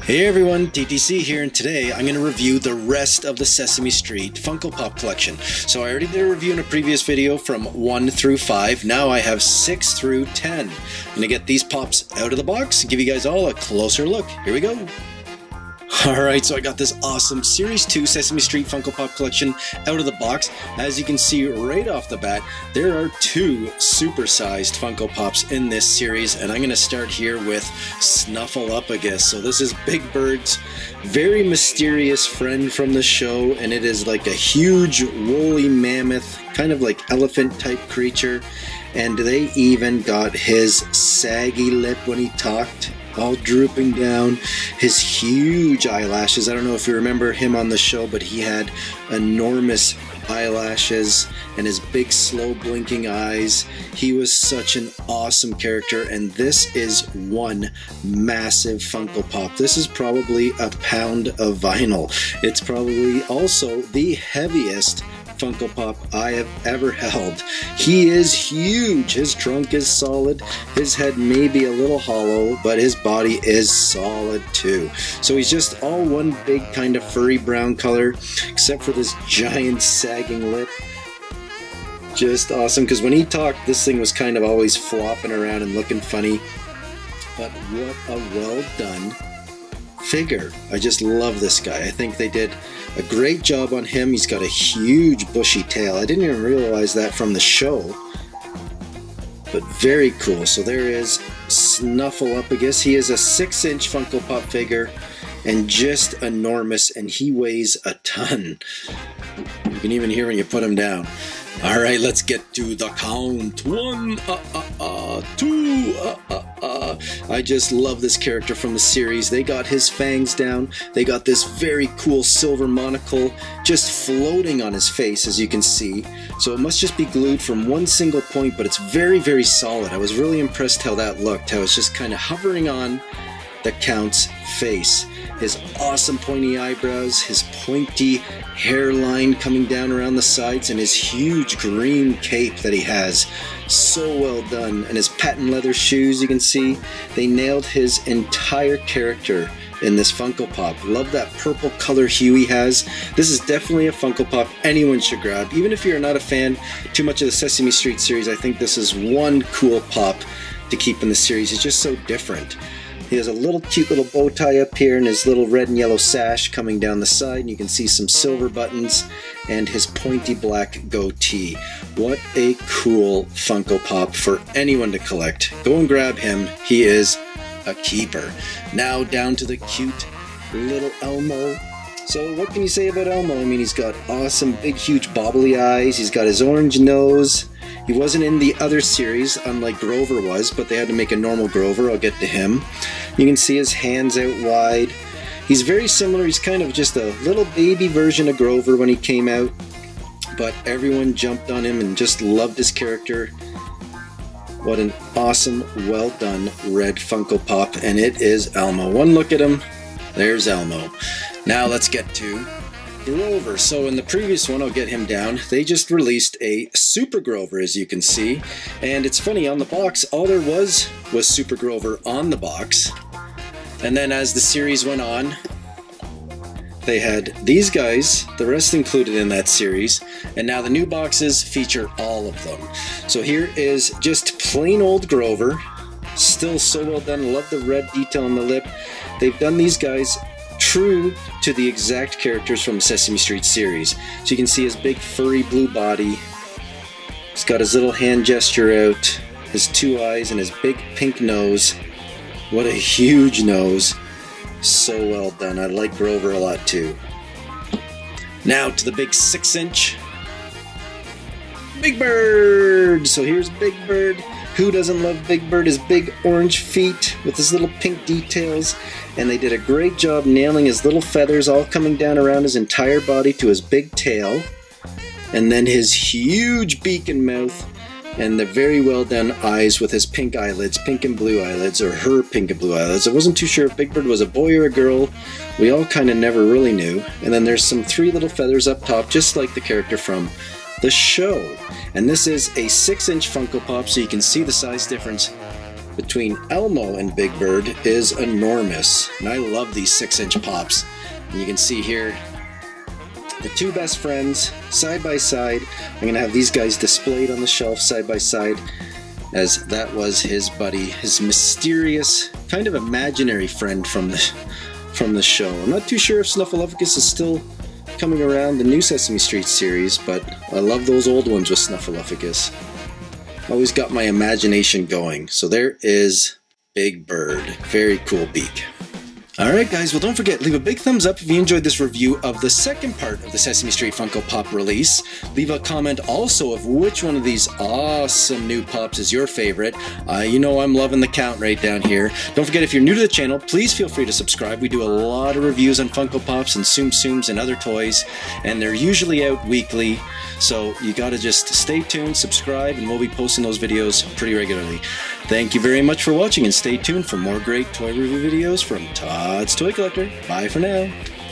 Hey everyone, TTC here, and today I'm going to review the rest of the Sesame Street Funko Pop collection. So I already did a review in a previous video from 1 through 5, now I have 6 through 10. I'm going to get these pops out of the box and give you guys all a closer look. Here we go. Alright, so I got this awesome Series 2 Sesame Street Funko Pop collection out of the box. As you can see right off the bat, there are 2 super-sized Funko Pops in this series, and I'm going to start here with Snuffleupagus. So this is Big Bird's very mysterious friend from the show, and it is like a huge woolly mammoth, kind of like elephant type creature, and they even got his saggy lip when he talked, all drooping down, his huge eyelashes. I don't know if you remember him on the show, but he had enormous eyelashes and his big slow blinking eyes. He was such an awesome character, and this is one massive Funko Pop. This is probably a pound of vinyl. It's probably also the heaviest Funko Pop I have ever held. He is huge. His trunk is solid. His head may be a little hollow, but his body is solid too. So he's just all one big kind of furry brown color, except for this giant sagging lip. Just awesome, because when he talked, this thing was kind of always flopping around and looking funny. But what a well done figure. I just love this guy. I think they did a great job on him. He's got a huge bushy tail. I didn't even realize that from the show, but very cool. So there is Snuffleupagus. He is a 6-inch Funko Pop figure and just enormous, and he weighs a ton. You can even hear when you put him down. Alright, let's get to the count. 1, 2, I just love this character from the series. They got his fangs down. They got this very cool silver monocle just floating on his face, as you can see. So it must just be glued from one single point, but it's very, very solid. I was really impressed how that looked, how it's just kind of hovering on the Count's face. His awesome pointy eyebrows, his pointy hairline coming down around the sides, and his huge green cape that he has. So well done. And his patent leather shoes, you can see. They nailed his entire character in this Funko Pop. Love that purple color hue he has. This is definitely a Funko Pop anyone should grab. Even if you're not a fan too much of the Sesame Street series, I think this is one cool pop to keep in the series. It's just so different. He has a little cute little bow tie up here and his little red and yellow sash coming down the side, and you can see some silver buttons and his pointy black goatee. What a cool Funko Pop for anyone to collect. Go and grab him. He is a keeper. Now down to the cute little Elmo. So what can you say about Elmo? I mean, he's got awesome big huge bobbly eyes. He's got his orange nose. He wasn't in the other series, unlike Grover was, but they had to make a normal Grover. I'll get to him. You can see his hands out wide. He's very similar. He's kind of just a little baby version of Grover when he came out, but everyone jumped on him and just loved his character. What an awesome, well done red Funko Pop, and it is Elmo. One look at him, there's Elmo. Now let's get to Grover. So in the previous one, I'll get him down, they just released a Super Grover, as you can see. And it's funny, on the box, all there was Super Grover on the box. And then as the series went on, they had these guys, the rest included in that series, and now the new boxes feature all of them. So here is just plain old Grover, still so well done. Love the red detail on the lip. They've done these guys true to the exact characters from the Sesame Street series. So you can see his big furry blue body. He's got his little hand gesture out, his 2 eyes, and his big pink nose. What a huge nose. So well done. I like Grover a lot too. Now to the big 6-inch Big Bird. So here's Big Bird. Who doesn't love Big Bird? His big orange feet with his little pink details. And they did a great job nailing his little feathers all coming down around his entire body to his big tail. And then his huge beak and mouth. And the very well done eyes with his pink eyelids, pink and blue eyelids, or her pink and blue eyelids. I wasn't too sure if Big Bird was a boy or a girl. We all kind of never really knew. And then there's some 3 little feathers up top, just like the character from the show. And this is a 6-inch Funko Pop, so you can see the size difference between Elmo and Big Bird is enormous. And I love these 6-inch pops. And you can see here, the two best friends side by side. I'm going to have these guys displayed on the shelf side by side, as that was his buddy, his mysterious, kind of imaginary friend from the show. I'm not too sure if Snuffleupagus is still coming around the new Sesame Street series, but I love those old ones with Snuffleupagus. Always got my imagination going. So there is Big Bird. Very cool beak. Alright guys, well don't forget, leave a big thumbs up if you enjoyed this review of the second part of the Sesame Street Funko Pop release. Leave a comment also of which one of these awesome new pops is your favorite. You know I'm loving the count right down here. Don't forget, if you're new to the channel, please feel free to subscribe. We do a lot of reviews on Funko Pops and Tsum Tsums and other toys, and they're usually out weekly, so you gotta just stay tuned, subscribe, and we'll be posting those videos pretty regularly. Thank you very much for watching, and stay tuned for more great toy review videos from Todd's Toy Collector. Bye for now.